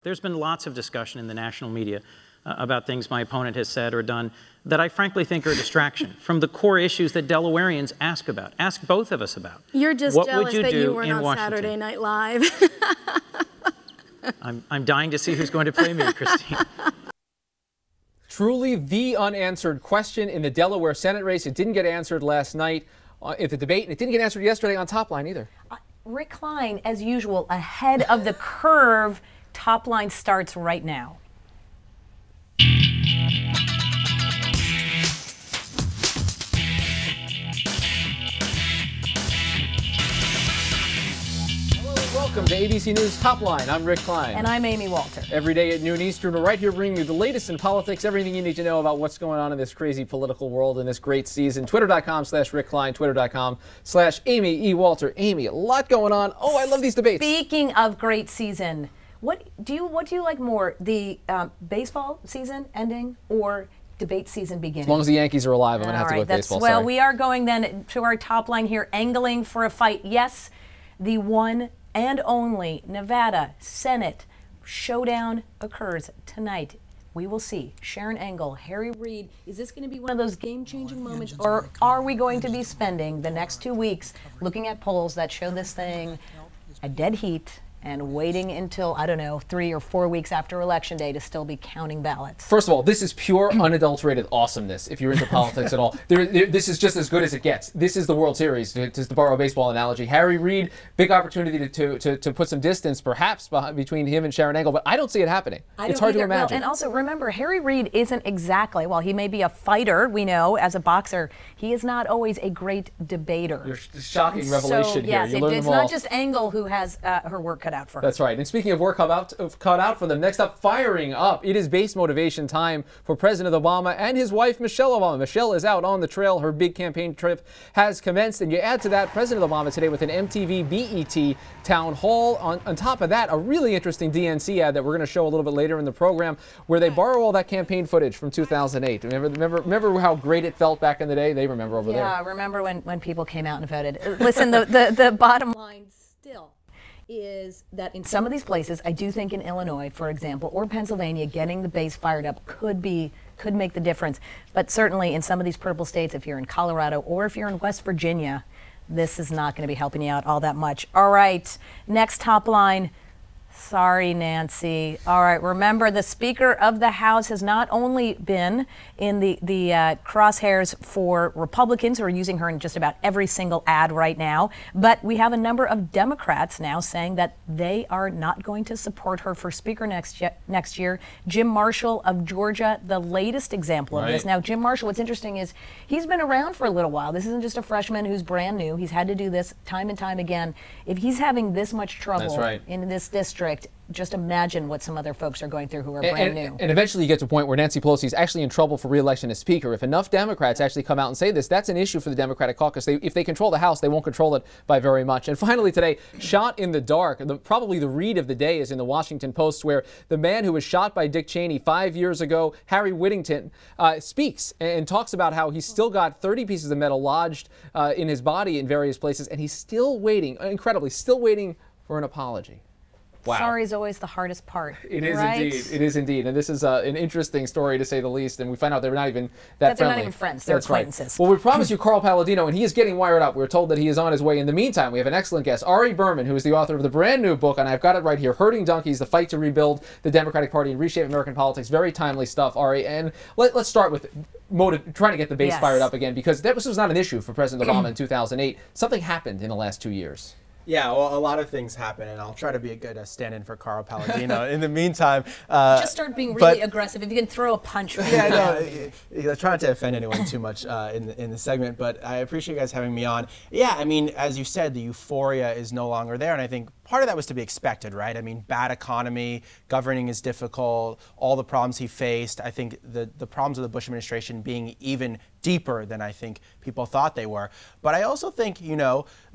There's been lots of discussion in the national media about things my opponent has said or done that I frankly think are a distraction from the core issues that Delawareans ask both of us about. You're just what jealous would you that do you weren't in on Washington? Saturday Night Live. I'm dying to see who's going to play me, Christine. Truly the unanswered question in the Delaware Senate race. It didn't get answered last night at the debate, and it didn't get answered yesterday on Top Line either. Rick Klein, as usual, ahead of the curve. Top Line starts right now. Welcome to ABC News Top Line. I'm Rick Klein. And I'm Amy Walter. Every day at noon Eastern, we're right here bringing you the latest in politics, everything you need to know about what's going on in this crazy political world in this great season. Twitter.com/Rick Klein, Twitter.com/Amy E. Walter. Amy, a lot going on. Oh, I love these debates. Speaking of great season, what do you like more, the baseball season ending or debate season beginning? As long as the Yankees are alive, I'm going to have to go with baseball. Well, we are going then to our Top Line here, angling for a fight. Yes, the one and only Nevada Senate showdown occurs tonight. We will see. Sharon Engel, Harry Reid. Is this going to be one of those game-changing moments, or are we going to be spending the next 2 weeks looking at polls that show this thing a dead heat and waiting until, I don't know, 3 or 4 weeks after Election Day to still be counting ballots? First of all, this is pure, unadulterated awesomeness, if you're into politics at all. This is just as good as it gets. This is the World Series, to borrow a baseball analogy. Harry Reid, big opportunity to put some distance, perhaps, between him and Sharon Engel, but I don't see it happening. It's hard to imagine. Well, and also, remember, Harry Reid isn't exactly, while he may be a fighter, we know, as a boxer, he is not always a great debater. Shocking revelation here. Yes, it's not just Engel who has her work cut out for her. That's right. And speaking of work cut out for them, next up, firing up. It is base motivation time for President Obama and his wife, Michelle Obama. Michelle is out on the trail. Her big campaign trip has commenced. And you add to that President Obama today with an MTV BET town hall. On top of that, a really interesting DNC ad that we're going to show a little bit later in the program where they borrow all that campaign footage from 2008. Remember how great it felt back in the day? They remember over there. Yeah, remember when people came out and voted. Listen, the bottom line still is that in some of these places, I do think in Illinois, for example, or Pennsylvania, getting the base fired up could make the difference. But certainly in some of these purple states, if you're in Colorado or if you're in West Virginia, this is not going to be helping you out all that much. All right, next Top Line. Sorry, Nancy. All right, remember the Speaker of the House has not only been in the crosshairs for Republicans who are using her in just about every single ad right now, but we have a number of Democrats now saying that they are not going to support her for Speaker next year. Jim Marshall of Georgia, the latest example of this. Now, Jim Marshall, what's interesting is he's been around for a little while. This isn't just a freshman who's brand new. He's had to do this time and time again. If he's having this much trouble in this district, just imagine what some other folks are going through who are brand new. And eventually you get to a point where Nancy Pelosi is actually in trouble for re-election as Speaker. If enough Democrats actually come out and say this, that's an issue for the Democratic caucus. If they control the House, they won't control it by very much. And finally today, shot in the dark. Probably the read of the day is in the Washington Post, where the man who was shot by Dick Cheney 5 years ago, Harry Whittington, speaks and talks about how he's still got 30 pieces of metal lodged in his body in various places, and he's still waiting, incredibly, still waiting for an apology. Wow. Sorry is always the hardest part. It is indeed. It is indeed. And this is an interesting story, to say the least. And we find out they're not even that friendly. They're not even friends. They're acquaintances. Right. Well, we promised you Carl Palladino, and he is getting wired up. We're told that he is on his way. In the meantime, we have an excellent guest, Ari Berman, who is the author of the brand new book, and I've got it right here, Herding Donkeys, The Fight to Rebuild the Democratic Party and Reshape American Politics. Very timely stuff, Ari. And let's start with trying to get the base fired up again, because this was not an issue for President Obama in 2008. Something happened in the last 2 years. Yeah, well, a lot of things happen, and I'll try to be a good stand-in for Carl Palladino. In the meantime, just start being really aggressive. If you can throw a punch. Yeah, no, try not to offend anyone too much in the segment, but I appreciate you guys having me on. Yeah, I mean, as you said, the euphoria is no longer there, and I think part of that was to be expected, right? I mean, bad economy, governing is difficult, all the problems he faced. I think the problems of the Bush administration being even deeper than I think people thought they were. But I also think,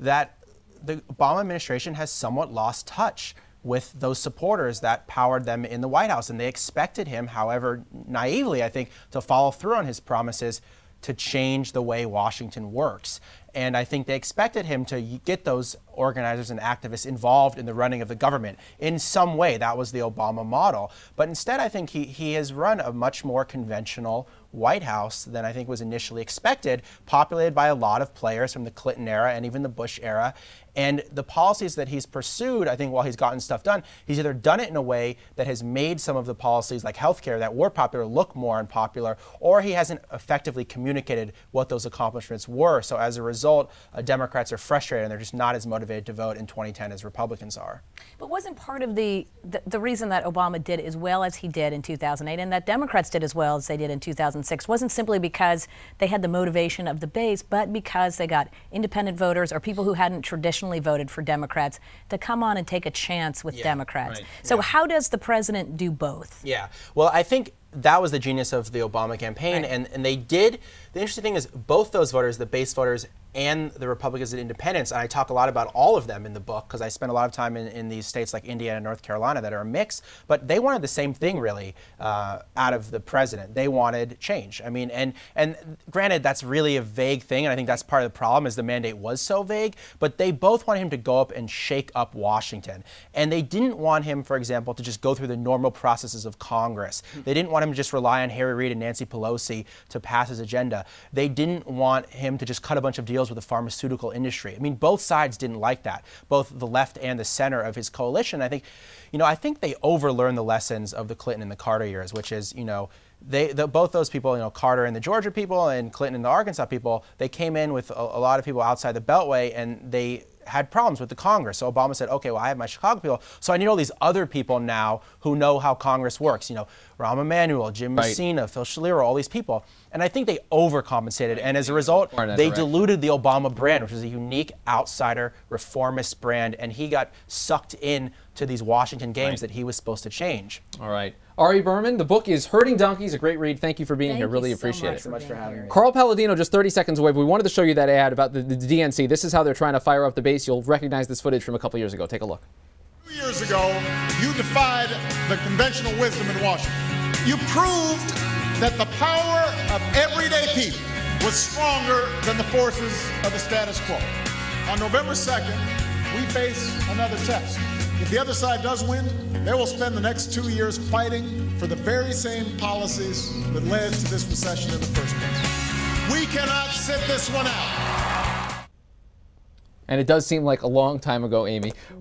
that the Obama administration has somewhat lost touch with those supporters that powered them in the White House. And they expected him, however naively, I think, to follow through on his promises to change the way Washington works. And I think they expected him to get those organizers and activists involved in the running of the government in some way. That was the Obama model. But instead, I think he has run a much more conventional White House than I think was initially expected, populated by a lot of players from the Clinton era and even the Bush era. And the policies that he's pursued, I think while he's gotten stuff done, he's either done it in a way that has made some of the policies like healthcare that were popular look more unpopular, or he hasn't effectively communicated what those accomplishments were. So as a result, Democrats are frustrated and they're just not as motivated to vote in 2010 as Republicans are. But wasn't part of the reason that Obama did as well as he did in 2008 and that Democrats did as well as they did in 2006 wasn't simply because they had the motivation of the base, but because they got independent voters or people who hadn't traditionally voted for Democrats to come on and take a chance with Democrats. Right. So how does the president do both? Yeah, well, I think that was the genius of the Obama campaign, right. and they did. The interesting thing is both those voters, the base voters and the Republicans and independents, and I talk a lot about all of them in the book because I spent a lot of time in these states like Indiana and North Carolina that are a mix, but they wanted the same thing really out of the president. They wanted change. I mean, and granted, that's really a vague thing, and I think that's part of the problem is the mandate was so vague, but they both wanted him to go up and shake up Washington. And they didn't want him, for example, to just go through the normal processes of Congress. They didn't want him to just rely on Harry Reid and Nancy Pelosi to pass his agenda. They didn't want him to just cut a bunch of deals with the pharmaceutical industry. I mean, both sides didn't like that, both the left and the center of his coalition. I think they overlearned the lessons of the Clinton and the Carter years, which is, both those people, Carter and the Georgia people and Clinton and the Arkansas people, they came in with a lot of people outside the Beltway, and they had problems with the Congress. So Obama said, okay, well, I have my Chicago people, so I need all these other people now who know how Congress works. Rahm Emanuel, Jim Messina, Phil Schlierer, all these people. And I think they overcompensated. And as a result, they diluted the Obama brand, which is a unique outsider reformist brand. And he got sucked in to these Washington games that he was supposed to change. All right. Ari Berman, the book is Herding Donkeys, a great read. Thank you for being here. Really appreciate it. Thanks so much for having me. Carl Palladino, just 30 seconds away, but we wanted to show you that ad about the DNC. This is how they're trying to fire up the base. You'll recognize this footage from a couple years ago. Take a look. 2 years ago, you defied the conventional wisdom in Washington. You proved that the power of everyday people was stronger than the forces of the status quo. On November 2nd, we face another test. If the other side does win, they will spend the next 2 years fighting for the very same policies that led to this recession in the first place. We cannot sit this one out. And it does seem like a long time ago, Amy.